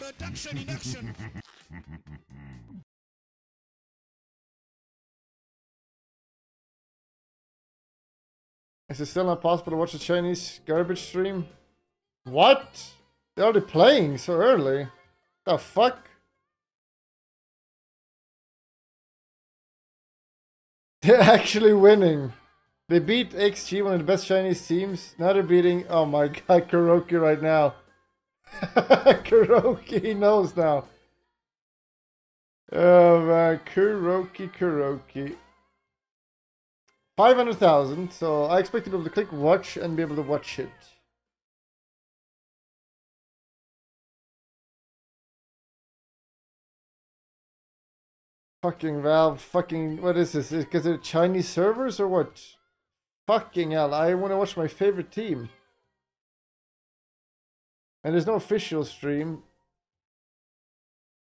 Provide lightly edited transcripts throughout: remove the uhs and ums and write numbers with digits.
Production in action. Is it still not possible to watch a Chinese garbage stream? What? They're already playing so early. The fuck? They're actually winning. They beat XG, one of the best Chinese teams. Now they're beating, oh my god, Kuroki right now. Kuroki, he knows now. Oh man, Kuroki. 500,000, so I expect to be able to click watch and be able to watch it. Fucking Valve, fucking, what is this? Because they're Chinese servers or what? Fucking hell, I want to watch my favorite team. And there's no official stream.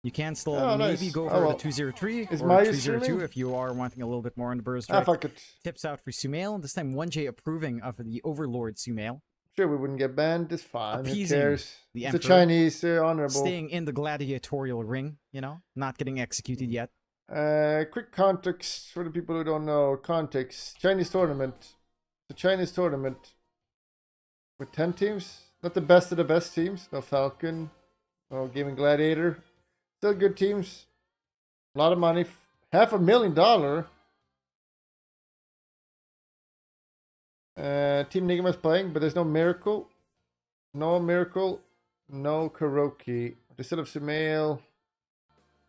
You can still maybe nice. go for the 203 is or my 202 streaming? if you are wanting a little bit more on the burst. Fuck it. Tips out for Sumail. This time 1J approving of the Overlord Sumail. Sure, we wouldn't get banned. It's fine. Who Appeasing cares? the It's the Emperor. Chinese. They're honorable. Staying in the gladiatorial ring, you know, not getting executed yet. Quick context for the people who don't know. Context. Chinese tournament. The Chinese tournament with 10 teams. Not the best of the best teams. No Falcon. No Gaming Gladiator. Still good teams. A lot of money. $500,000. Team Nigma is playing, but there's no Miracle. No Miracle. No Kuroki. They still have Sumail.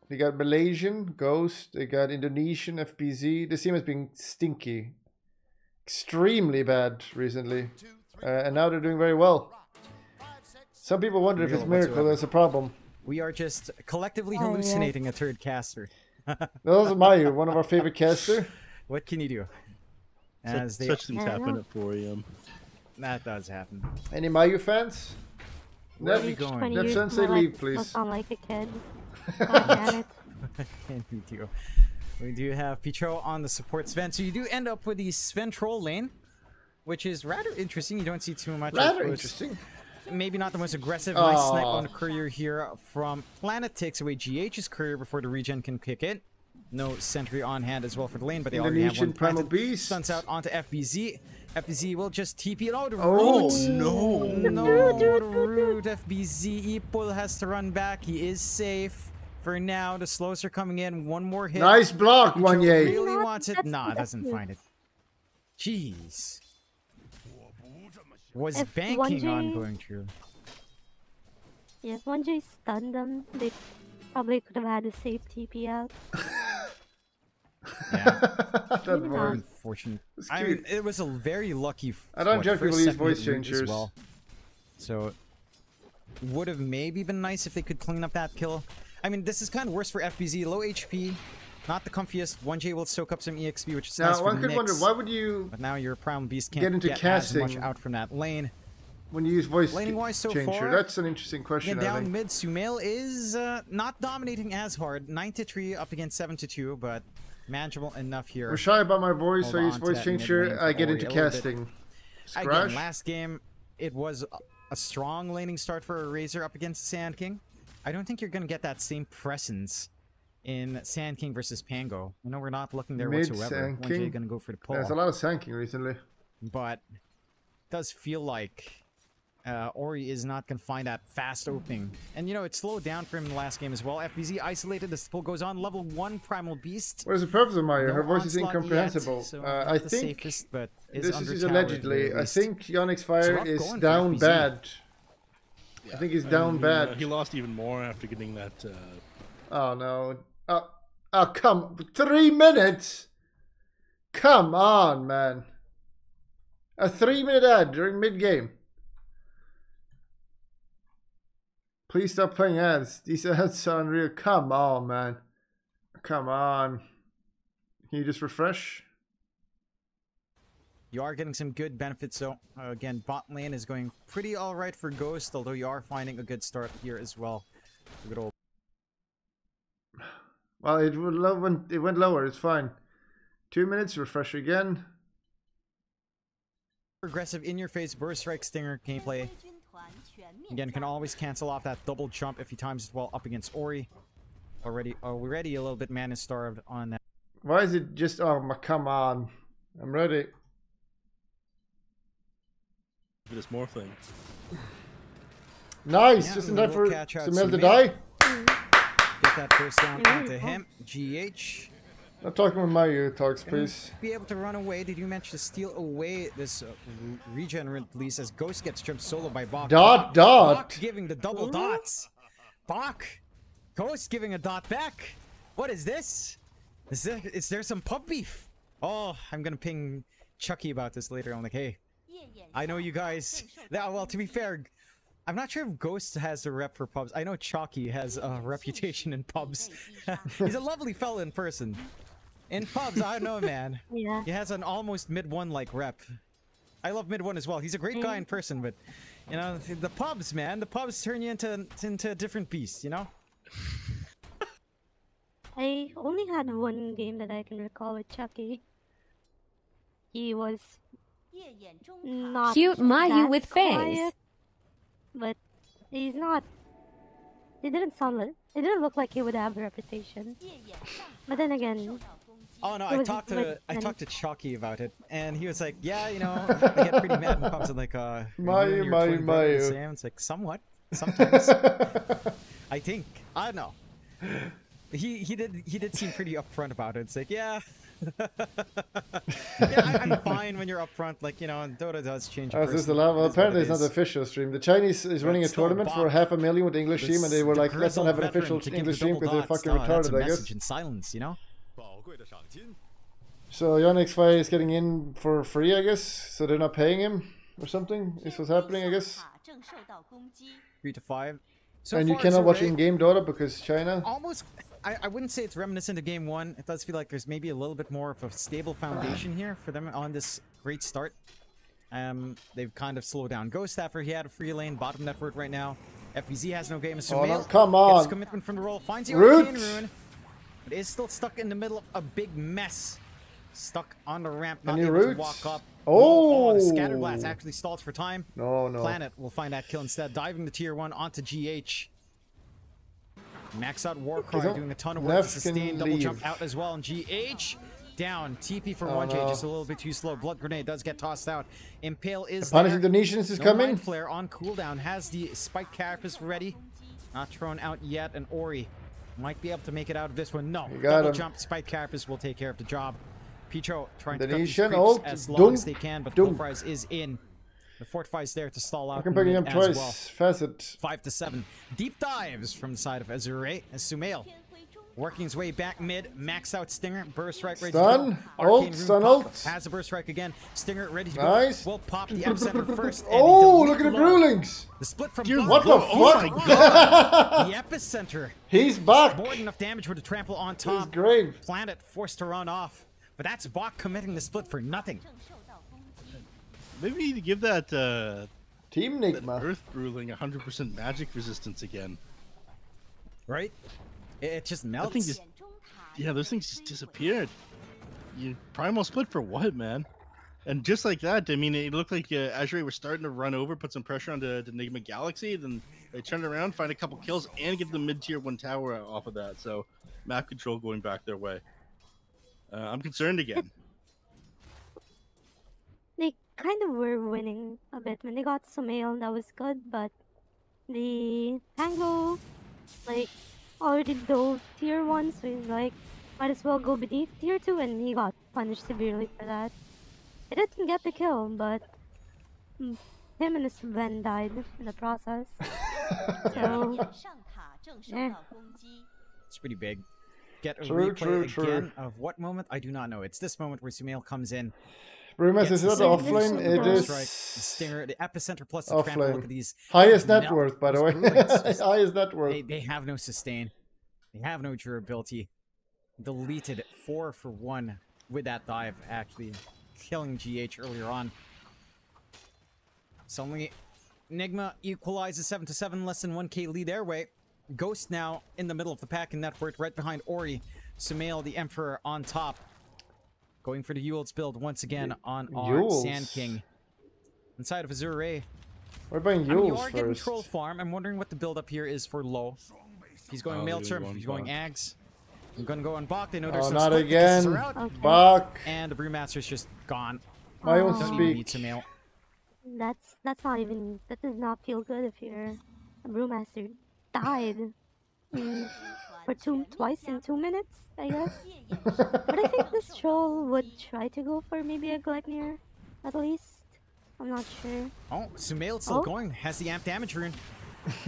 They got Malaysian, Ghost. They got Indonesian, FBZ. This team has been stinky. Extremely bad recently. And now they're doing very well. Some people wonder if it's Miracle that's a problem. We are just collectively hallucinating a third caster. That was Mayu, one of our favorite caster. What can you do? Such things happen at 4 AM. That does happen. Any Mayu fans? Where are we going? Nef Sensei, leave, please. Sound like a kid. God damn it. We do have Picho on the support Sven, so you do end up with the Sven troll lane, which is rather interesting. You don't see too much. Rather interesting. Maybe not the most aggressive. Nice snipe on the courier here from Planet. Takes away GH's courier before the regen can kick it. No sentry on hand as well for the lane, but they already have one Primal planted. Beast. Stunts out onto FBZ. FBZ will just TP it out. Oh, no. No, the root. FBZ. Ipul has to run back. He is safe. For now, the slows are coming in. One more hit. Nice block, Wanye. Really wants it. Nah, doesn't find it. Jeez. Was If banking 1J on going through. Yeah, if 1J stunned them, they probably could have had a safe TP out. Yeah. That was Unfortunate. I mean, it was a very lucky. I don't judge people use voice second hit changers. as well. So, would have maybe been nice if they could clean up that kill. I mean, this is kind of worse for FBZ. Low HP, not the comfiest. 1J will soak up some EXP, which is nice for one could Nyx. wonder, why would you But now your Primal Beast can't get into casting as much out from that lane. when you use voice Laning-wise so changer? far, That's an interesting question, Again, I down think. mid, Sumail is not dominating as hard. 9-3 up against 7-2, but manageable enough here. We're shy about my voice, Hold so I use on to voice that mid changer. lane I for get Ori into a little bit. casting. Again, Scratch. last game, it was a strong laning start for a Razor up against Sand King. I don't think you're going to get that same presence in Sand King versus Pango. I know we're not looking there Mid whatsoever. Sand 1J King. going to go for the pull. There's a lot of sanking recently. But it does feel like Ori is not going to find that fast opening. And, you know, it slowed down for him in the last game as well. FBZ isolated. This pull goes on. Level 1 Primal Beast. What is the purpose of Maya? No Her voice is onslaught incomprehensible. yet, so I not the think safest, but this under is tower at the allegedly. very I least. think Yonex Fire rough is going for down FBZ. bad. Yeah. I think he's down bad. He lost even more after getting that. Oh no! Oh come! 3 minutes! Come on, man! A 3-minute ad during mid game. Please stop playing ads. These ads are unreal. Come on, man. Come on. Can you just refresh? You are getting some good benefits, so again, bot lane is going pretty alright for Ghost, although you are finding a good start here as well. Good old. Well, it went lower. It's fine. 2 minutes. Refresh again. Aggressive in-your-face burst strike stinger gameplay. Again, can always cancel off that double jump if he times it well up against Ori. Already a little bit mana starved on that. Why is it just... Oh, come on. I'm ready. This more thing. Nice! Yeah, Just in time we'll for catch out Sumail to Sumail. die. Get that first down onto him. GH. Not talking with my ear talks, please. Be able to run away. Did you manage to steal away this regenerate release as Ghost gets jumped solo by Bach? Dot. Bach giving the double dots. Bach. Ghost giving a dot back. What is this? Is there some pub beef? Oh, I'm gonna ping Chucky about this later. I'm like, hey, I know you guys. Well, to be fair, I'm not sure if Ghost has a rep for pubs. I know Chalky has a reputation in pubs. He's a lovely fella in person. In pubs, I don't know, man. Yeah. He has an almost mid-1 like rep. I love mid-1 as well. He's a great guy in person, but you know, the pubs, man, the pubs turn you into a different beast, you know? I only had one game that I can recall with Chucky. He was not Cute Mayu that with face. quiet, but he's not. It didn't sound like. It didn't look like he would have a reputation. But then again, Oh no, It I was talked with to Chalky about it, and he was like, yeah, you know, I get pretty mad in pubs. I'm like, Mayu. Sam. It's like, somewhat, sometimes. I think, I don't know. He did seem pretty upfront about it. It's like, yeah, yeah, I'm fine when you're upfront. Like, you know, Dota does change. Oh, is this the level? Apparently it's not the official stream. The Chinese is running a still tournament Bach. for 500,000 with the English team, and they were like, let's not have an official English stream because they're fucking retarded, I guess. In silence, you know. So Yannick's fight is getting in for free, I guess. So they're not paying him or something. This was happening, I guess. 3 to 5. So And you far, cannot watch Survey, in-game Dota because China. almost. I wouldn't say it's reminiscent of game 1. It does feel like there's maybe a little bit more of a stable foundation here for them on this great start. They've kind of slowed down Ghost after he had a free lane, bottom network right now. FBZ has no game as Oh, no, Sumail come gets on. commitment from the roll, finds the Root. arcane rune, but is still stuck in the middle of a big mess. Stuck on the ramp, not Any able to roots? walk up. Oh. The scatter blast actually stalls for time. No. Planet will find that kill instead, diving to tier 1 onto GH. Max out Warcry Okay, so doing a ton of work to Neff can sustain, double jump leave. out as well, and GH down. TP for Oh, 1J, no. just a little bit too slow. Blood Grenade does get tossed out. Impale is Punish there. Indonesians is No coming. Mind Flare on cooldown, has the Spike Carapace ready. Not thrown out yet, and Ori might be able to make it out of this one. No, You got double him. jump, Spike Carapace will take care of the job. Picho trying to cut these Indonesian creeps ult. as long Dunk. as they can, but Dunk. Pulverize is in. The Fortify is there to stall out I'm picking him as twice. well. Facet. 5 to 7. Deep dives from the side of Azure as Sumail working his way back mid. Max out Stinger. Burst strike ready Stun. to go. Arcane Ult. rune Stun pop. ult. Has a burst strike again. Stinger ready to Nice. go. Will pop the epicenter first. and Oh, the look at the delete low. Brewlings. The split from Dear Bach. What the Oh fuck? my god! The epicenter. He's back. More than enough damage with the trample on He's top. great. Planet forced to run off. But that's Bach committing the split for nothing. Maybe you need to give that, Team that Nigma. Earth Bruling 100% magic resistance again. Right? It just That melts. thing just, yeah, those things just disappeared. You primal split for what, man? And just like that, I mean, it looked like Azure was starting to run over, put some pressure on the Nigma Galaxy, then they turned around, find a couple kills, and get the mid-tier 1 tower off of that. So, map control going back their way. I'm concerned again. they kind of were winning a bit when they got Sumail. That was good, but the Tango, like, already dove tier 1, so he's like, might as well go beneath tier 2, and he got punished severely for that. He didn't get the kill, but him and his Sven died in the process. So, yeah. It's pretty big. Get a True, replay true. again of what moment? I do not know. It's this moment where Sumail comes in. Brewmas, is gets it the not second offline? burst It strike, the is Stinger, the epicenter plus the trample. offline. Look at these. Highest net melt worth, by the those way. brewings. Highest net worth. They have no sustain. They have no durability. Deleted 4 for 1 with that dive, actually killing GH earlier on. Suddenly, Nigma equalizes 7 to 7, less than 1k lead their way. Ghost now in the middle of the pack in network, right behind Ori. Sumail, the Emperor, on top. Going for the Yule's build once again on our Yules. Sand King. Inside of Azure, We're buying I mean, you Yules are getting first. troll farm. I'm wondering what the build up here is for low. He's going Maelstrom. He's going Ags. I'm gonna go on Bach. They know there's Oh, no not split. The kisses are again. out. Okay. Bach. And the Brewmaster's just gone. My own Don't even need speak. Sumail. That's not even. That does not feel good if you're a brewmaster. Died. For twice in 2 minutes, I guess. But I think this troll would try to go for maybe a Gleipnir, at least. I'm not sure. Oh, Sumail's still Oh. going. Has the amp damage rune.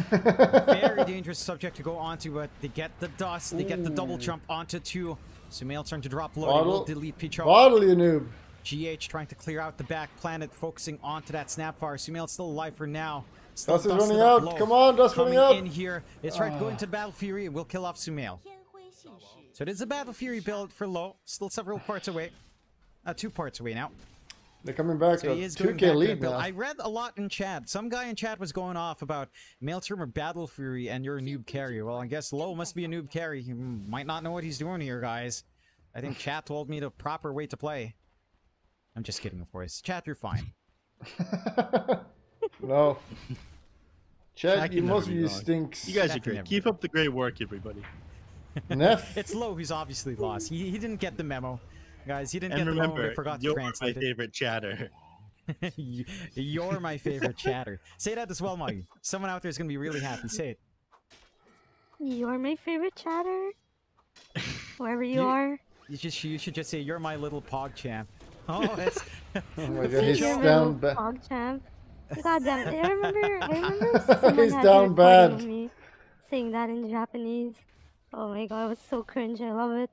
Very dangerous subject to go onto, but they get the dust. They get the double jump onto 2. Sumail trying to drop low. They will delete Picho. Bottle, you noob. GH trying to clear out the back planet, focusing onto that Snapfire. Sumail's still alive for now. Dust is dusted running up out. low. Come on, Dust running Coming out. in here. It's right, go into Battle Fury and we'll kill off Sumail. So it is a Battle Fury build for low. Still several parts away. 2 parts away now. They're coming back So to he is 2k going back to that lead build. now. I read a lot in chat. Some guy in chat was going off about Maelstrom or Battle Fury and you're a noob carry. Well, I guess Low must be a noob carry. He might not know what he's doing here, guys. I think chat told me the proper way to play. I'm just kidding, of course. Chat, you're fine. No. Chat, That you can never most of be you wrong. stinks. You guys That are can great. never Keep be. up the great work, everybody. Neff. It's Low who's obviously lost. He didn't get the memo. Guys, he didn't And get the memo. remember, They forgot to you're my translate it. favorite chatter. You're my favorite chatter. Say that as well, Muggy. Someone out there is going to be really happy. Say it. You're my favorite chatter. Wherever you You- are. You should just say, you're my little pog champ. Oh, that's... Oh my god, he's You're my down little bad. Pog champ. God damn it. I remember someone He's had down recording bad. of me saying that in Japanese. Oh my god, it was so cringe. I love it.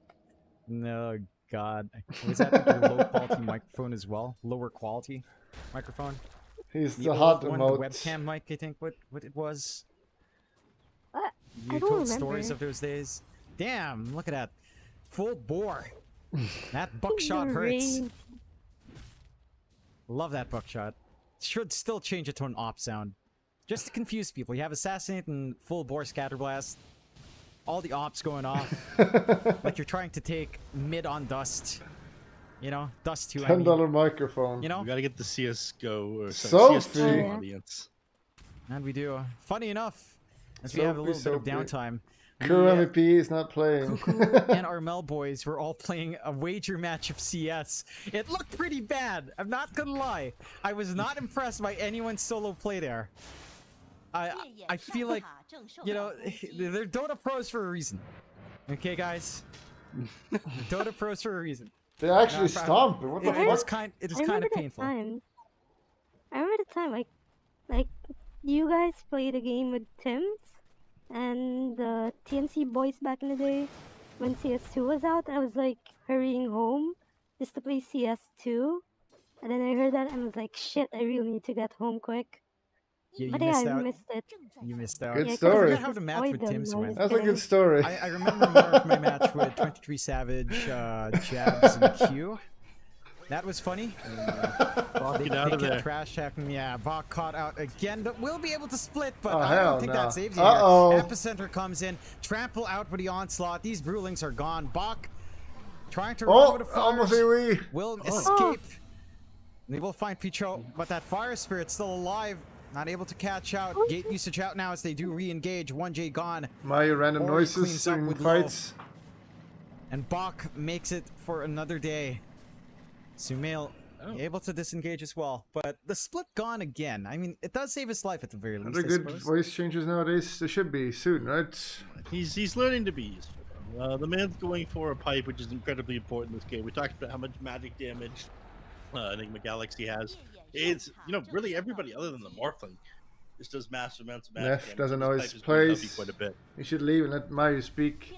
No, God. Was that your low quality microphone as well? Lower quality microphone? He's The the old hot one, emote. the webcam mic, I think what it was. I You don't told stories remember. of those days. Damn, look at that. Full bore. That buckshot The hurts. rain. Love that buckshot. Should still change it to an op sound. Just to confuse people. You have Assassinate and full bore scatterblast. All the ops going off. Like you're trying to take mid on dust. You know? Dust 2, I mean. $10 microphone. You know? We gotta get the CSGO or sorry, Sophie. CS2 audience. And we do. Funny enough, as we So have a little bit of big. downtime, Crew the, MVP is not playing. Cuckoo and our Mel boys were all playing a wager match of CS. It looked pretty bad. I'm not gonna lie. I was not impressed by anyone's solo play there. I feel like, you know, they're Dota pros for a reason. Okay, guys? Dota pros for a reason. They actually No, stomped. What the It is fuck? kind. It is I kind remember of that painful. time. I remember the time, like you guys played a game with Tim's and the TNC boys back in the day when CS2 was out. I was like hurrying home just to play CS2, and then I heard that and I was like, shit, I really need to get home quick. You But yeah, missed I out. missed it. You missed out. Good Yeah, 'cause story. I I forgot just how the match with destroyed Tim's them. went. That's a good story. I remember more of my match with 23 Savage, Jabs, and Q. That was funny. Get out of kept there. trash talking. Yeah, Bach caught out again, but we'll be able to split. But Oh, I hell don't think no. that saves you. Uh-oh. Here. Epicenter comes in, trample out with the onslaught. These Brewlings are gone. Bach trying to run Oh, with the almost fires. a wee. Will Oh. escape. They will find Picho, but that fire spirit still alive. Not able to catch out. Gate usage out now as they do re-engage. 1J gone. My random Ori noises cleans up in with fights. And Bach makes it for another day. Sumail able to disengage as well. But the split gone again. I mean, it does save his life at the very least, Are I there good suppose. voice changes nowadays? There should be soon, right? He's learning to be useful. The man's going for a pipe, which is incredibly important in this game. We talked about how much magic damage Nigma Galaxy has. It's, you know, really everybody other than the Morphling just does massive amounts of magic Neff damage. doesn't This know pipe his is going to help you place. quite a bit. You should leave and let Mario speak.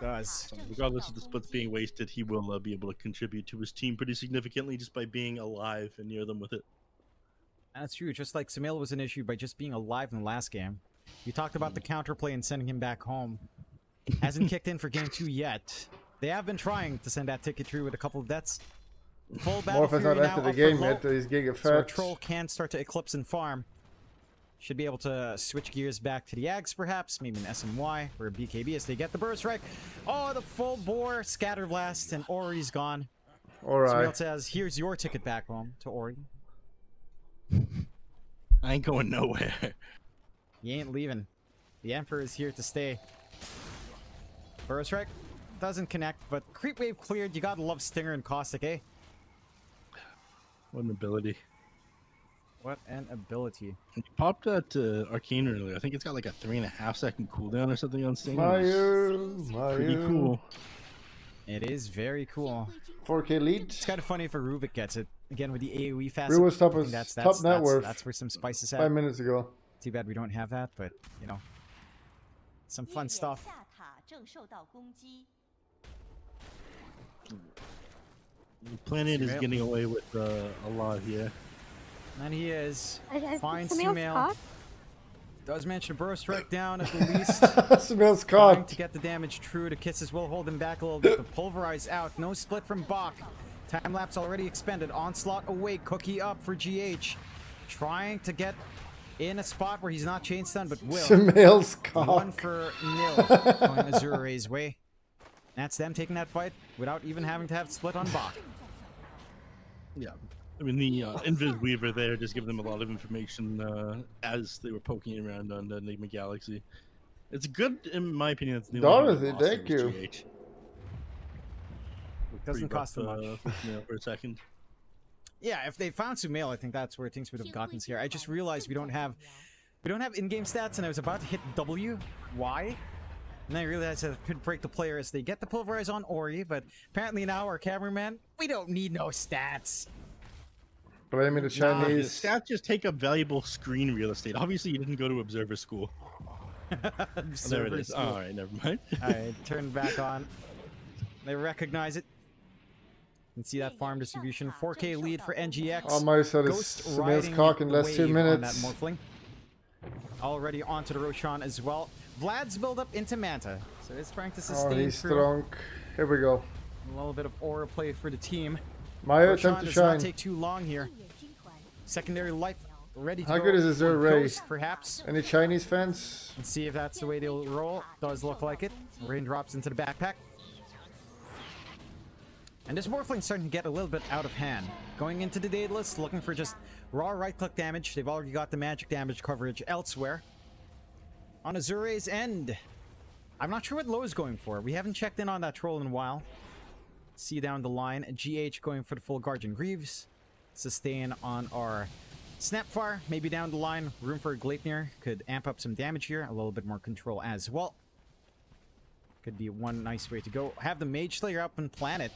Does. Regardless of the splits being wasted, he will be able to contribute to his team pretty significantly just by being alive and near them with it. That's true. Just like Sumail was an issue by just being alive in the last game. You talked about the counterplay and sending him back home. Hasn't kicked in for game 2 yet. They have been trying to send that ticket through with a couple of deaths. Full battle Morph has fury not now entered the up for game low. yet, he's So our giga-fat. troll can start to eclipse and farm. Should be able to switch gears back to the Ags, perhaps. Maybe an SMY or a BKB as they get the burst right. Oh, the full bore scatter blast, and Ori's gone. Sumail Alright. says, "Here's your ticket back home to Ori." I ain't going nowhere. He ain't leaving. The Emperor is here to stay. Verrk doesn't connect, but creep wave cleared. You gotta love Stinger and Caustic, eh? What an ability. What an ability. You popped that Arcane earlier. I think it's got like a 3.5 second cooldown or something on Stinger. Pretty cool. It is very cool. 4K lead. It's kind of funny if a Rubik gets it. Again, with the AoE facet. Rubik's top I think is top net worth. That's where some spices at. 5 minutes ago. Too bad we don't have that, but, you know. Some fun stuff. The planet is getting away with a lot here. And he is. Finds Sumail's Sumail. caught. Does manage to burst right down at the least. Sumail's Trying caught. to get the damage true. The kisses will hold him back a little bit. The pulverize out. No split from Bach. Time lapse already expended. Onslaught away. Cookie up for GH. Trying to get in a spot where he's not chain stunned, but will. Sumail's caught. 1 for nil. Going Azure's way. That's them taking that fight without even having to have split on Bach. Yeah. I mean, the Invis Weaver there just gave them a lot of information as they were poking around on the Nigma Galaxy. It's good, in my opinion. It's the Dorothy, thank you. GH. Doesn't cost them much. For a second. Yeah, if they found Sumail, I think that's where things would have gotten here. I just realized we don't have in-game stats, and I was about to hit W. Why? And then I realized I could break the player as they get the pulverize on Ori, but apparently now our cameraman, we don't need no stats. Blaming the Chinese. Stats just take up valuable screen real estate. Obviously, you didn't go to observer school. There it is. Oh, all right, never mind. Alright, turn back on. They recognize it. You can see that farm distribution. 4K lead for NGX. Oh, my son is Sumail's cock in less 2 minutes. That Morphling. Already onto the Roshan as well. Vlad's build up into Manta. So it's trying to sustain. Oh, he's through. strong. Here we go. A little bit of aura play for the team. Maya Roshan attempt to does shine. not take too long here. Secondary life ready to How go. good is Azure Ray? Ghost, perhaps. Any Chinese fans? Let's see if that's the way they'll roll. Does look like it. Raindrops into the backpack. And this Morphling's starting to get a little bit out of hand. Going into the Daedalus, looking for just raw right-click damage. They've already got the magic damage coverage elsewhere. On Azure's end, I'm not sure what Lowe's going for. We haven't checked in on that troll in a while. See down the line. GH going for the full Guardian Greaves. Sustain on our Snapfire. Maybe down the line, room for a Gleipnir. Could amp up some damage here. A little bit more control as well. Could be one nice way to go. Have the Mage Slayer up and Planet.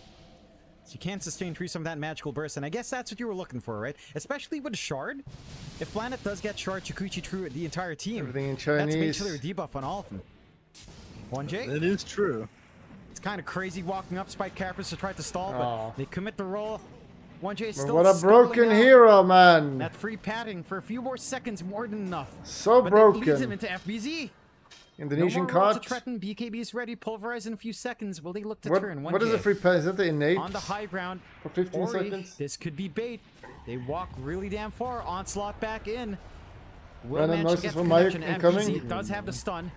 So you can sustain through some of that magical burst, and I guess that's what you were looking for, right? Especially with a Shard. If Planet does get Shard Chikuchi through the entire team, Everything in Chinese. that's Mage Slayer debuff on all of them. 1J? That is true. It's kind of crazy walking up Spike Carapace to try to stall, Aw. but they commit the roll. 1J is But still what a broken scuttling out. hero, man. That free padding for a few more seconds, more than enough. So but it leads him broken. into FBZ. Indonesian no more roll to caught. threaten. BKB is ready. Pulverize in a few seconds. Will they look to What, turn? 1J. what is the free pass? Is that the innate? On the high ground. For 15 Ori, seconds? this could be bait. They walk really damn far. Onslaught back in. Will Random manage to noises get the from Mike connection. incoming. MPZ does have the stun.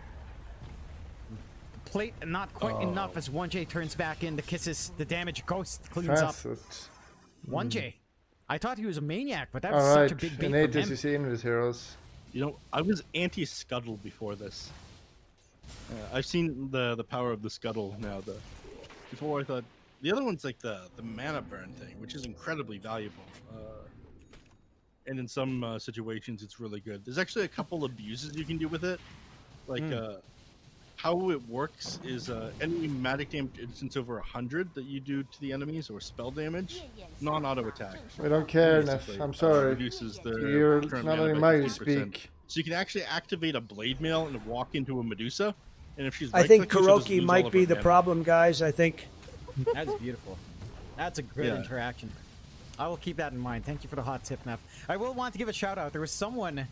Plate not quite enough as 1J turns back in. The kisses. The damage. Ghost cleans up. Facet. 1J. I thought he was a maniac, but that was Alright, such a big bait innate from as him. you see in his heroes. You know, I was anti-Scuttle before this. I've seen the power of the Scuttle now. Before I thought the other one's like the mana burn thing, which is incredibly valuable. And in some situations, it's really good. There's actually a couple abuses you can do with it. Like how it works is any magic damage instance over 100 that you do to the enemies or spell damage, non-auto attack. We don't care, Basically, Neff. I'm sorry. Reduces their You're current not mana letting by Maya 15%. speak. So you can actually activate a blade mail and walk into a Medusa, and if she's I think right-clicking, she'll just Kuroki lose all might of be her the mana. problem, guys. I think. That's beautiful. That's a great Yeah. interaction. I will keep that in mind. Thank you for the hot tip, Neff. I will want to give a shout out. There was someone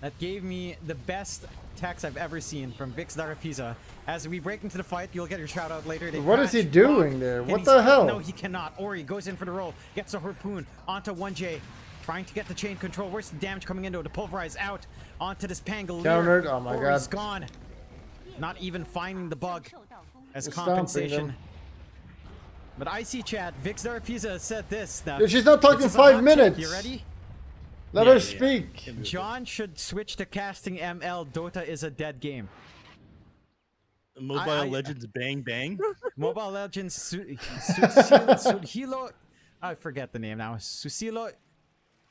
that gave me the best text I've ever seen from Vix Darapisa. As we break into the fight, you'll get your shout out later. They What is he crash, doing block. there? Can What he the split? hell? No, he cannot. Ori goes in for the roll. Gets a harpoon onto 1J. Trying to get the chain control. Where's the damage coming into it? The pulverize out onto this Pangolier. Countered. Oh my Ori's god. gone. Not even finding the bug as You're stomping compensation. them. But I see chat. Vix Darapisa said this. That Dude, she's not talking this is a 5 hot minutes. tip. You ready? Let Yeah, her yeah. speak. John should switch to casting ML. Dota is a dead game. Mobile Legends Bang Bang. Mobile Legends Hilo. I forget the name now. Susilo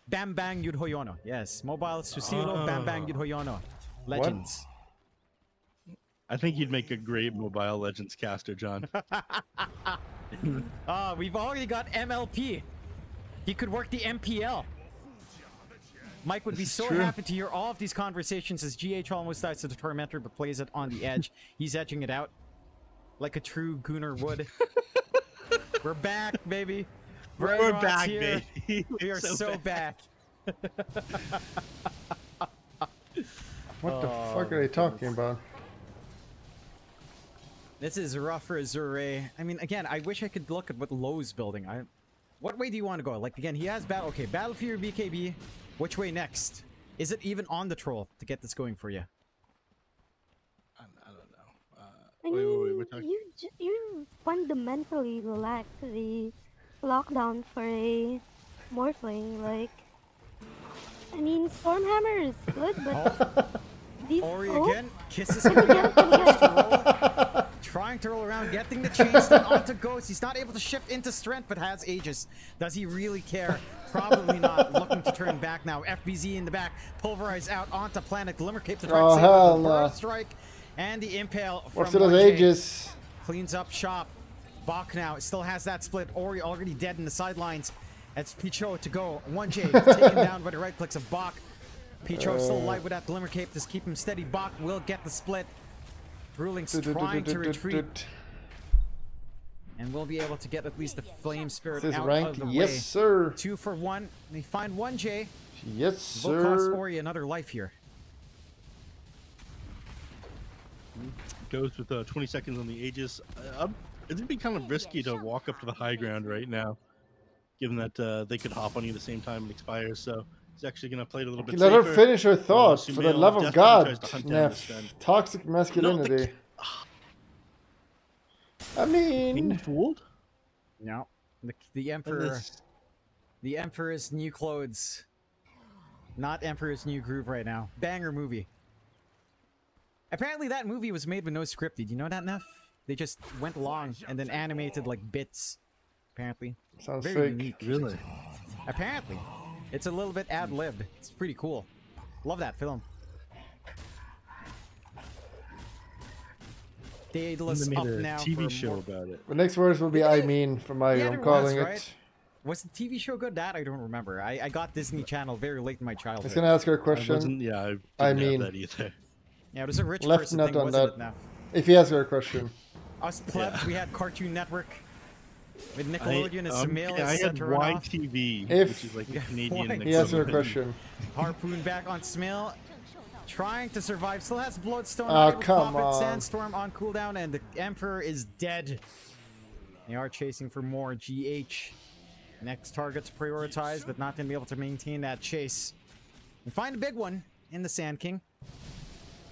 Bam Bang Yudhoyono. Yes, Mobile Susilo Bam Bang Yudhoyono. Legends. I think you'd make a great Mobile Legends caster, John. We've already got MLP. He could work the MPL. Mike would be so happy to hear all of these conversations as GH almost dies to the Tormentor but plays it on the edge. He's edging it out like a true Gooner would. We're back, baby. We're back, here. baby. We are so back. What the fuck are they talking about? This is rough for Azure. I mean, again, I wish I could look at what Lowe's building. What way do you want to go? Like, again, he has battle. Okay, Battle for your BKB. Which way next? Is it even on the troll to get this going for you? I don't know. I mean, you fundamentally lack the lockdown for a Morphling. Like, I mean, Stormhammer is good, but these Ori again kisses Come again. trying to roll around, getting the chains done onto Ghost. He's not able to shift into strength, but has Aegis. Does he really care? Probably not. Looking to turn back now. FBZ in the back, pulverize out onto Planet. Glimmer Cape to try to save the Burst Strike, and the Impale from What's those Aegis? cleans up shop. Bach now still has that split. Ori already dead in the sidelines. It's Picho to go. 1J taken down by the right clicks of Bach. Picho still alive with that Glimmer Cape to keep him steady. Bach will get the split. Druling's trying to retreat. And we'll be able to get at least the Flame Spirit out of the way. Yes, sir. 2 for 1. They find 1J. Yes, Will cost sir. Ori another life here. Goes with 20 seconds on the Aegis. It'd be kind of risky to walk up to the high ground right now, given that they could hop on you at the same time and expire. So he's actually going to play it a little bit Let safer. her finish her thought, for the Sumail love of definitely God. tries to hunt down this Neff. Fen. Toxic masculinity. I Being mean, fooled? No. The Emperor. The Emperor's new clothes. Not Emperor's new groove right now. Banger movie. Apparently that movie was made with no script. Did you know that, Neff? They just went along and then animated like bits. Apparently. sounds Very sick. unique. Really? Apparently. It's a little bit ad-libbed. It's pretty cool. Love that film. Daedalus They up made a now TV for show more... about it. The next words will be I mean from Mario. Yeah, I'm there calling was, it. right? Was the TV show good? That I don't remember. I got Disney Channel very late in my I was childhood. gonna ask her a I question. wasn't, yeah, I didn't I have mean- that either. Yeah, it was a rich Left person nut thing, on wasn't that. it, Neff? If he asks her a question. Us plebs, Yeah. we had Cartoon Network with Nickelodeon and Sumail I is had set to run off. YTV, If- which is like Yeah, a Canadian. why- He asked her a equivalent. question. Harpoon back on Sumail, trying to survive. Still has Bloodstone. Oh, not able to come pop it. on. Sandstorm on cooldown, and the Emperor is dead. They are chasing for more GH. Next target's prioritized, but not going to be able to maintain that chase. We find a big one in the Sand King.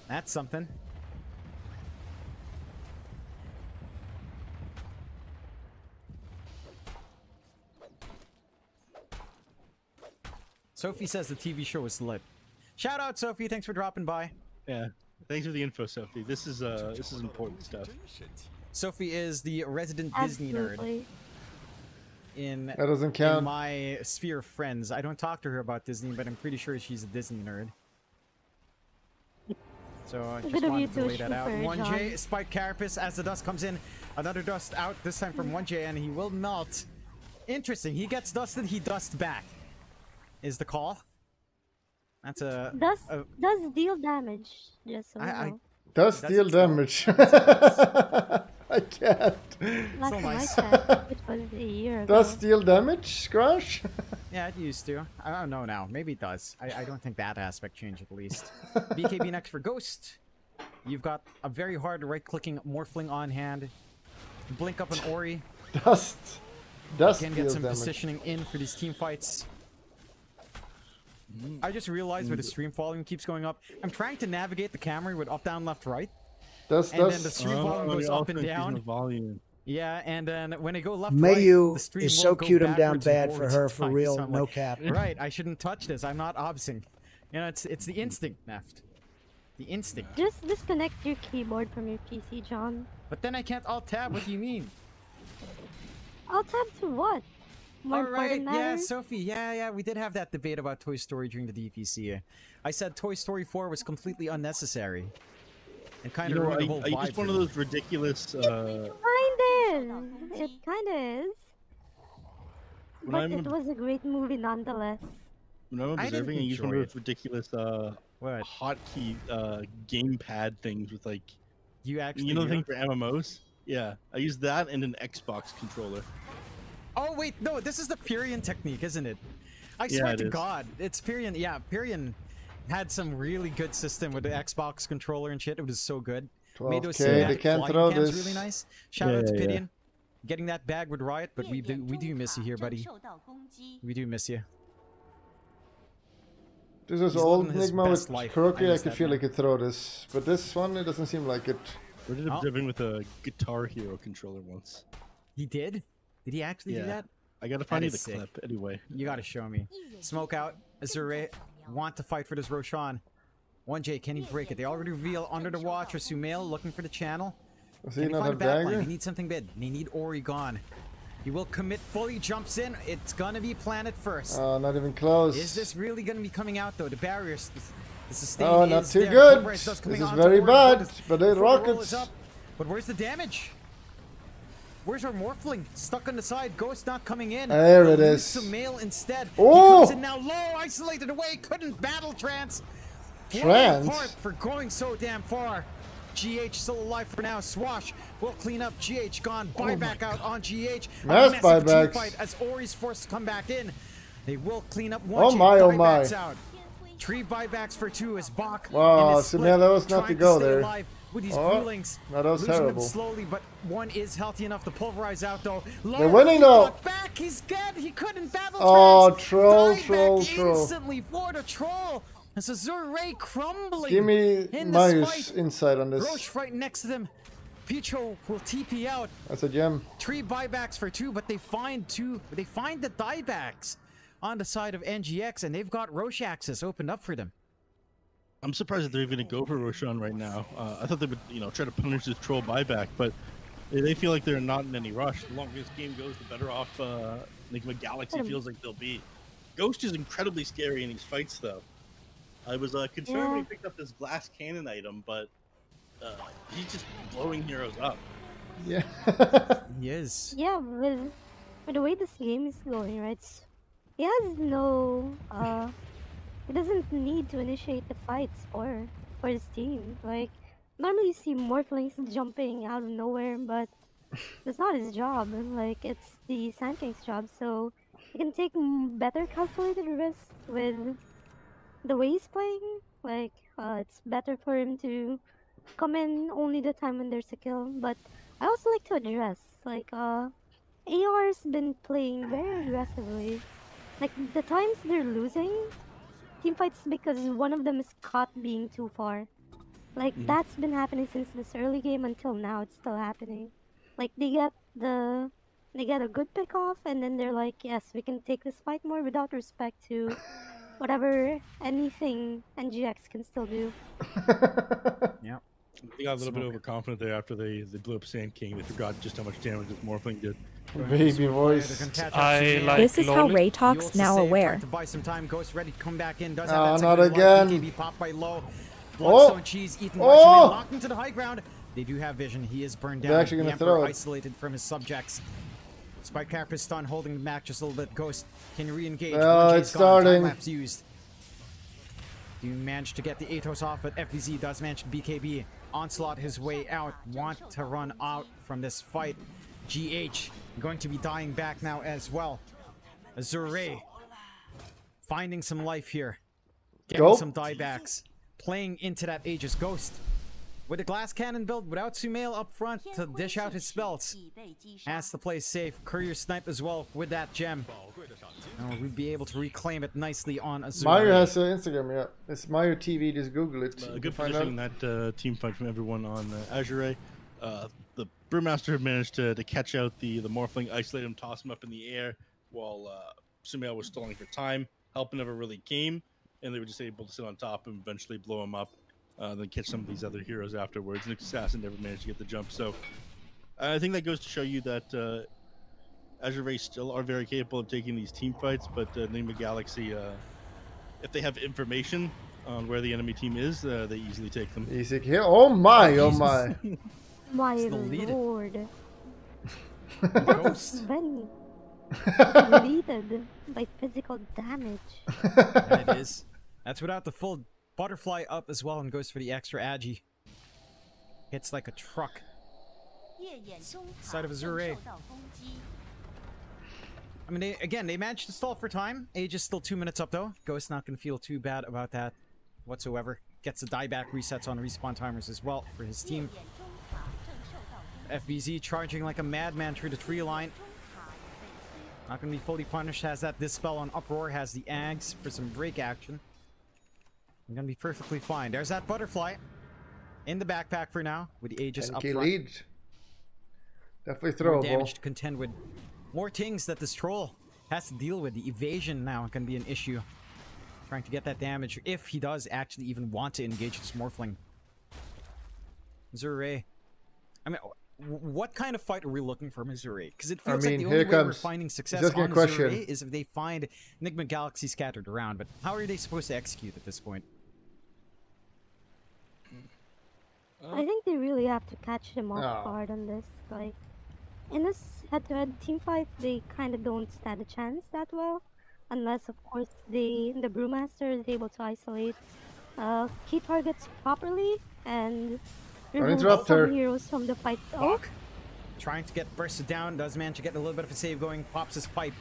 That's something. Sophie says the TV show was lit. Shout out, Sophie. Thanks for dropping by. Yeah. Thanks for the info, Sophie. This is important stuff. Sophie is the resident Disney nerd Absolutely. in That doesn't count. my sphere of friends. I don't talk to her about Disney, but I'm pretty sure she's a Disney nerd. So I just Good of you wanted to to lay that shoot out. for her, 1J, John. Spike Carapace as the dust comes in. Another dust out, this time from 1J, and he will melt. Interesting. He gets dusted, he dusts back. Is the call. That's a... Does a- deal damage, just so you I- know. Does Does deal it still? damage. I can't. Last so time nice. I checked, which was a year ago. Does deal damage, Scratch? Yeah, it used to. I don't know now. Maybe it does. I don't think that aspect changed at least. BKB next for Ghost. You've got a very hard right-clicking Morphling on hand. Blink up an Ori. Dust Can deal get some damage. positioning in for these team fights. I just realized where the stream volume keeps going up. I'm trying to navigate the camera with up, down, left, right. Does And then the stream volume goes you're up and also increasing down. the volume. Yeah, and then when I go left, Mayu right, the stream is will so go cute him down backwards and bad for forwards her, at for times, real, so I'm no like, cap. Right, I shouldn't touch this. I'm not obsing. You know, it's the instinct, Neft. The instinct. Just disconnect your keyboard from your PC, John. But then I can't alt-tab. What do you mean? I'll tab to what? More All right, important yeah, matters? Sophie, yeah, we did have that debate about Toy Story during the DPC. I said Toy Story 4 was completely unnecessary. And kind You of know, ruined the whole I vibe used one for of me. those ridiculous. Kinda is. It kinda is. When But I'm it was a great movie nonetheless. when I'm I didn't observing, I use one of enjoy those ridiculous What? hotkey gamepad things with like You actually you know the do? thing for MMOs. Yeah, I use that and an Xbox controller. Oh wait, no, this is the Pyrian technique, isn't it? I Yeah, swear it to is. God, it's Pyrian. Yeah, Pyrian had some really good system with the Xbox controller and shit. It was so good. Made those 12K, they cinematic can't flying throw cams this. really nice. Shout out to Yeah. Pyrian, getting that bag with Riot, but we do miss you here, buddy. We do miss you. This is He's old living his Nigma with best life. Kuroki, I miss could that, feel man. I could throw this. But this one, it doesn't seem like it. We did Oh. observing with a Guitar Hero controller once. He did? Did he actually do Yeah. that? I gotta find you is the sick. clip anyway. You gotta show me. Smoke out. Azure want to fight for this Roshan. 1J, can he break it? They already reveal Under the Watch or Sumail looking for the channel. Does he Can he not find a have backline? dagger? They need something big. They need Ori gone. He will commit fully, jumps in. It's gonna be Planet first. Oh, not even close. Is this really gonna be coming out though? The barriers, the sustain Oh, not is too there. good. Pulverize does This coming is onto very Ori bad, before but the it roll rockets. is up. But where's the damage? Where's our Morphling? Stuck on the side. Ghost not coming in. There it Lose is. Sumail instead. Oh! He comes in now low, isolated away. Couldn't battle Trance. Trance? Apart for going so damn far. GH still alive for now. Swash will clean up. GH gone. Buyback out on GH. A Mass massive buybacks. teamfight as Ori's forced to come back in. They will clean up Oh one. my, oh my. Buybacks out. 3 buybacks for 2 as Bach. Wow, and his so split yeah, that was not trying to go stay there. alive with these Oh, Brewlings. no, that was Losing terrible. them slowly, but one is healthy enough to pulverize out though. They're winning, though. Got back. He's dead. He couldn't battle. Oh, Trance. troll, Dieback troll, troll. Instantly for the troll. As Azure crumbling. Give me in this Marius fight. insight on this. Roche right next to them. Pietro will TP out. That's a gem. 3 buybacks for 2, but they find 2. They find the diebacks on the side of NGX, and they've got Roche access opened up for them. I'm surprised that they're even gonna go for Roshan right now. I thought they would, try to punish this troll buyback, but they feel like they're not in any rush. The longer this game goes, the better off Nigma Galaxy feels like they'll be. Ghost is incredibly scary in these fights, though. I was concerned when he picked up this glass cannon item, but he's just blowing heroes up. Yeah. He is. Yeah, with the way this game is going, right? He has no he doesn't need to initiate the fights for his team. Like normally you see Morphlings jumping out of nowhere, but that's not his job. Like it's the Sand King's job, so he can take better calculated risks with the way he's playing. Like it's better for him to come in only the time when there's a kill. But I also like to address like AR's been playing very aggressively. Like the times they're losing team fights because one of them is caught being too far. Like that's been happening since this early game until now. It's still happening. Like they get a good pick off and then they're like, yes, we can take this fight more without respect to whatever anything NGX can still do. Yeah. They got a little bit overconfident there after they blew up Sand King. They forgot just how much damage this Morphling did. Baby voice. This is how Ray talks, now aware. To buy some time, Ghost ready to come back in. Does Oh, have that not second again. one. BKB popped by low. Oh. Bloodstone cheese eaten by Oh. Sumail, locked into the high ground. They do have vision. He is burned down. They're actually The gonna Emperor throw it. isolated from his subjects. Spike Carapace stun, holding the back just a little bit. Ghost can re-engage. Oh, 1J 's it's gone. Time starting. lapse used. Do manage to get the Atos off, but FBZ does manage BKB. Onslaught his way out. Want to run out from this fight. GH going to be dying back now as well. Azure finding some life here. Getting Go. some diebacks. Playing into that Aegis Ghost. With a glass cannon build without Sumail up front to dish out his spells. Has to play safe. Courier snipe as well with that gem. And we'd be able to reclaim it nicely on Azure. Mario has Instagram, yeah. It's Mario TV, just Google it. You Good can find positioning out. that team fight from everyone on Azure. the Brewmaster managed to catch out the Morphling, isolate him, toss him up in the air while Sumail was stalling for time. Help never really came, and they were just able to sit on top and eventually blow him up, then catch some of these other heroes afterwards. And Assassin never managed to get the jump. So I think that goes to show you that Azure Race still are very capable of taking these team fights, but Nigma Galaxy, if they have information on where the enemy team is, they easily take them. Easy kill. Oh my, oh my. My Deleted. lord. Ghost. Very deleted by physical damage. And it is. That's without the full butterfly up as well, and goes for the extra agi. Hits like a truck. Side of Azure. I mean, they managed to stall for time. Age is still 2 minutes up though. Ghost not going to feel too bad about that whatsoever. Gets the dieback resets on respawn timers as well for his team. FBZ charging like a madman through the tree line. Not going to be fully punished. Has that Dispel on Uproar. Has the Ags for some break action. I'm going to be perfectly fine. There's that Butterfly in the backpack for now with the Aegis up front. Lead. Definitely More throwable. damage to contend with. More things that this troll has to deal with. The evasion now can be an issue. Trying to get that damage if he does actually even want to engage this Morphling. Zure. I mean, what kind of fight are we looking for Missouri? Because it feels like the only way we're finding success on Missouri is if they find Nigma Galaxy scattered around. But how are they supposed to execute at this point? I think they really have to catch them off guard on this. Like, in this head-to-head team fight, they kind of don't stand a chance that well. Unless, of course, the Brewmaster is able to isolate key targets properly and remove some heroes from the fight. Trying to get bursted down, does manage to get a little bit of a save going, pops his pipe.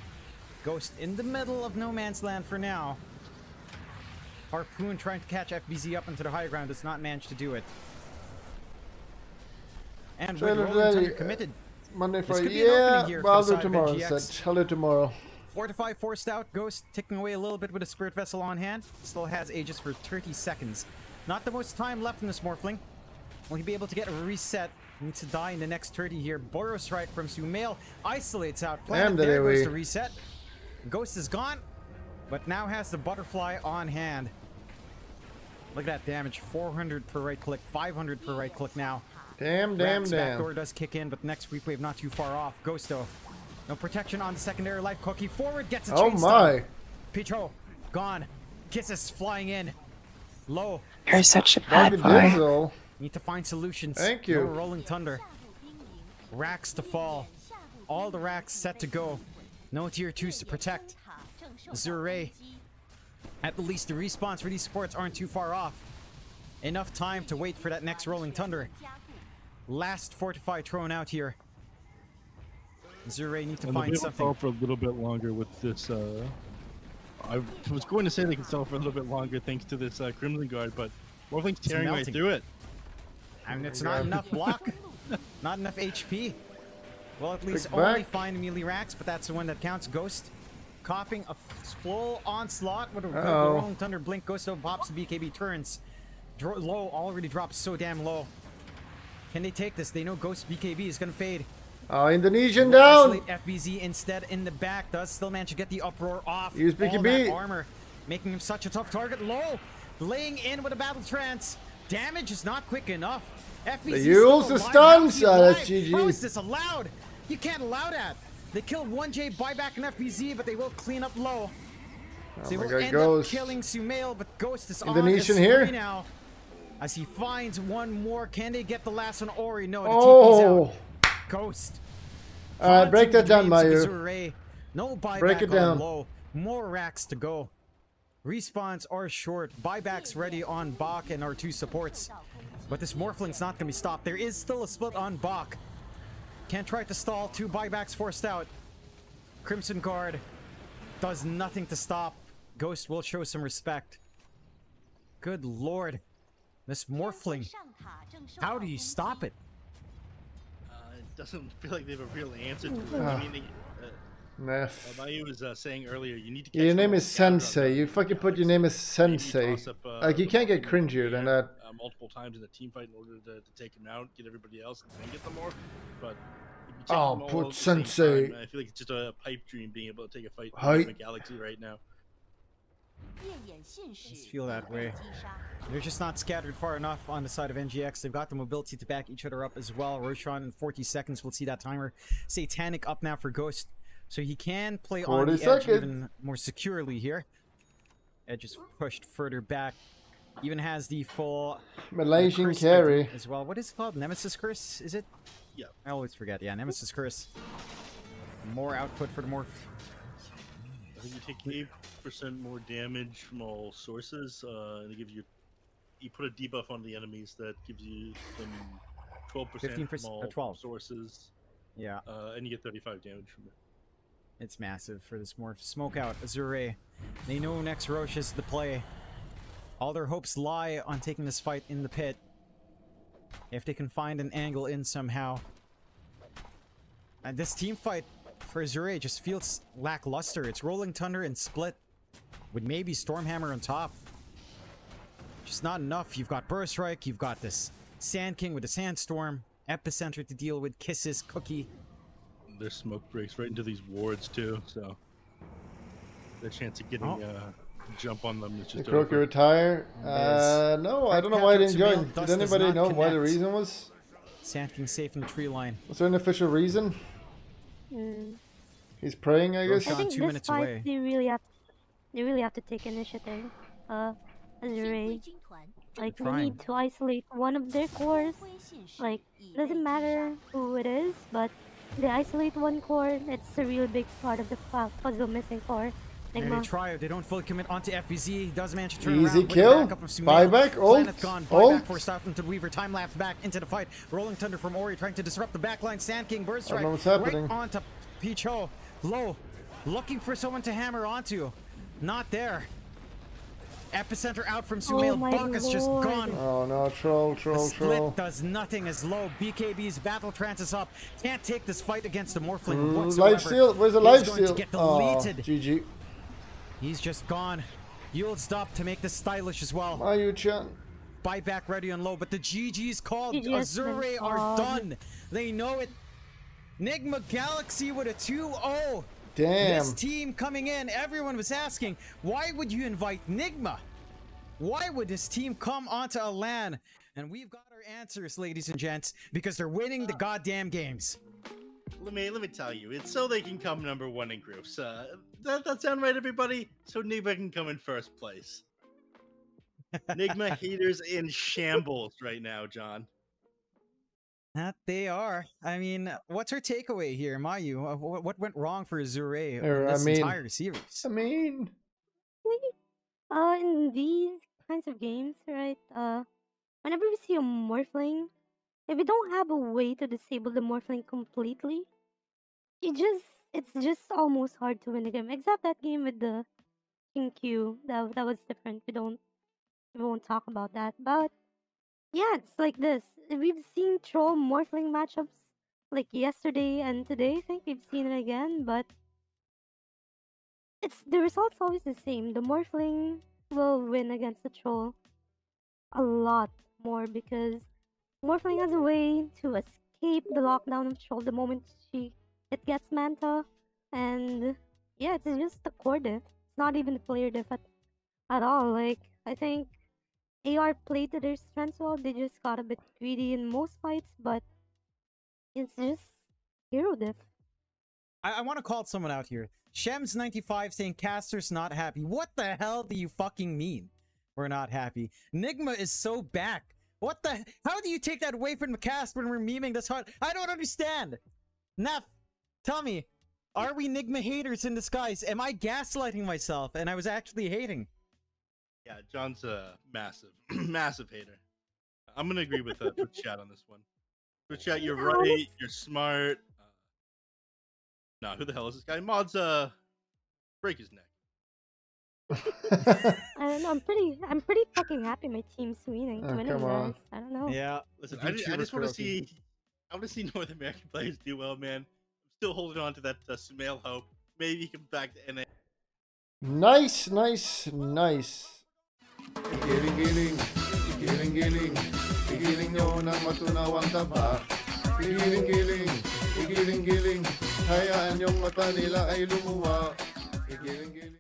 Ghost in the middle of no man's land for now. Harpoon trying to catch FBZ up into the high ground, does not manage to do it. And Rolling committed. Monday, Friday, yeah, I'll do tomorrow instead. I'll do tomorrow. Fortify, forced out. Ghost ticking away a little bit with a Spirit Vessel on hand. Still has Aegis for 30 seconds. Not the most time left in this Morphling. Will he be able to get a reset? Needs to die in the next 30 here. Burrow Strike from Sumail. Isolates out. Planet there goes to reset. Ghost is gone, but now has the Butterfly on hand. Look at that damage. 400 per right click. 500 per right click now. Damn. Backdoor does kick in, but the next replay not too far off. Ghost though. No protection on the secondary life cookie. Forward gets a chain stun. Picho gone. Kisses flying in. Low. You're such a bad boy. Need to find solutions. Thank you. No Rolling Thunder. Racks to fall. All the racks set to go. No tier 2s to protect. Zure. At least the respawns for these supports aren't too far off. Enough time to wait for that next Rolling Thunder. Last Fortify thrown out here. Zure need to find something. Stall for a little bit longer with this. I was going to say they can stall for a little bit longer thanks to this Crimson Guard, but Morphling's tearing right through it. I mean, it's not enough block, not enough HP. Well, at least only find melee racks, but that's the one that counts. Ghost copying a full onslaught with a Rolling Thunder blink. Ghost pops the BKB turns. Low already drops so damn low. Can they take this? They know Ghost BKB is gonna fade. Indonesian down. FBZ instead in the back does still manage to get the Uproar off. Use BKB. All that armor, making him such a tough target. Low, laying in with a battle trance. Damage is not quick enough. FBZ they use the stuns. That's GG. How is this allowed? You can't allow that. They kill 1J buyback and FBZ, but they will clean up Low. So they will end up killing Sumail, but Ghost is Indonesian on here now. As he finds one more, can they get the last one? Ori, no, the TP's out. Ghost. Alright, break that down, Mayu. No buyback. Break it down. Low. More racks to go. Respawns are short. Buybacks ready on Bach and our 2 supports. But this Morphling's not going to be stopped. There is still a split on Bach. Can't try to stall. 2 buybacks forced out. Crimson Guard does nothing to stop. Ghost will show some respect. Good lord. This Morphling. How do you stop it? It doesn't feel like they have a real answer to it. I mean, Nef. Mayu was saying earlier, you need to catch Your name more is counter on Sensei. the You fucking put your Galaxy. name as Sensei. Toss up, Like, you the can't get Morph in the cringier than air, that. multiple times in a team fight in order to take him out, get everybody else, and then get the morph. But if you take Oh, them all put at the same Sensei. time, I feel like it's just a pipe dream being able to take a fight Hi. in the Galaxy right now. Just feel that way. They're just not scattered far enough on the side of NGX. They've got the mobility to back each other up as well. Roshan in 40 seconds. We'll see that timer. Satanic up now for Ghost. So he can play on the edge even more securely here. Edge is pushed further back. Even has the full Malaysian carry as well. What is it called? Nemesis Curse, is it? Yeah. I always forget. Yeah, Nemesis Curse. More output for the Morph. I think you take 8% more damage from all sources, and it gives you put a debuff on the enemies that gives you some 12% from all 12 sources. Yeah. And you get 35 damage from it. It's massive for this Morph. Smoke out, Azure. They know next Roche is the play. All their hopes lie on taking this fight in the pit. If they can find an angle in somehow. And this team fight for Azure just feels lackluster. It's Rolling Thunder and Split with maybe Stormhammer on top. Just not enough. You've got Burst Strike, you've got this Sand King with the Sandstorm, Epicenter to deal with, Kisses, Cookie. Their smoke breaks right into these wards too, so the chance of getting jump on them is just Croaky over. retire? No, I don't know why I didn't join. Did anybody know why the reason was? Sand King safe in the tree line. Was there an official reason? He's praying, I guess. I think 2 this minutes fight, away. they really have to take initiative. Azure. Like, we need to isolate one of their cores. Like, doesn't matter who it is, but they isolate one core. It's a real big part of the puzzle missing for Nigma. They try it. They don't fully commit onto FVZ. Does manage to turn Easy around. kill. Buyback. Ult. Gone. Ult. Buyback forced out into Weaver. Time lapse back into the fight. Rolling Thunder from Ori trying to disrupt the backline. Sand King burst I don't know what's right happening. onto Peach Ho. Low. Looking for someone to hammer onto. Not there. Epicenter out from Sumail. Bonk is just gone. Oh no, troll. Split does nothing as Low. BKB's battle trance is up. Can't take this fight against the Morphling whatsoever. Lifesteal. Where's the lifesteal? Oh, GG. He's just gone. You'll stop to make this stylish as well. Mayu-chan. Buyback ready on Low, but the GG's called. GG Azure are done. They know it. Nigma Galaxy with a 2-0. Damn. This team coming in, everyone was asking, why would you invite Nigma? Why would this team come onto a LAN? And we've got our answers, ladies and gents, because they're winning the goddamn games. Let me tell you, it's so they can come number 1 in groups. That sound right, everybody? So Nigma can come in first place. Nigma haters in shambles right now, John. That they are. I mean, what's her takeaway here, Mayu? What went wrong for Azure in this entire series? I mean, in these kinds of games, right? Whenever we see a Morphling, if we don't have a way to disable the Morphling completely, it's just almost hard to win the game. Except that game with the King Q, that was different. We won't talk about that. But yeah, it's like this. We've seen troll Morphling matchups like yesterday and today. I think we've seen it again, but the result's always the same. The Morphling will win against the troll a lot more because Morphling has a way to escape the lockdown of troll the moment it gets Manta, and yeah, it's just the core diff. It's not even the player diff at all. Like, I think AR played to their strengths well. They just got a bit greedy in most fights, but it's just hero diff. I want to call someone out here. Shems95 saying Caster's not happy. What the hell do you fucking mean? We're not happy. Nigma is so back. What the? How do you take that away from the cast when we're memeing this hard? I don't understand. Nef, tell me, are we Nigma haters in disguise? Am I gaslighting myself and I was actually hating? Yeah, John's a massive hater. I'm gonna agree with Twitch chat on this one. Twitch chat, you're right. You're smart. Nah, who the hell is this guy? Mods, break his neck. I don't know. I'm pretty fucking happy my team's winning. Oh, come on. I don't know. Yeah. Listen, I just want to see. I want to see North American players do well, man. I'm still holding on to that Sumail hope. maybe he comes back to NA. Nice. Giling-giling, giling-giling, giling nyo ng matunawang taba. Giling-giling, giling-giling, hayaan yung mata nila ay lumuwa. Giling-giling.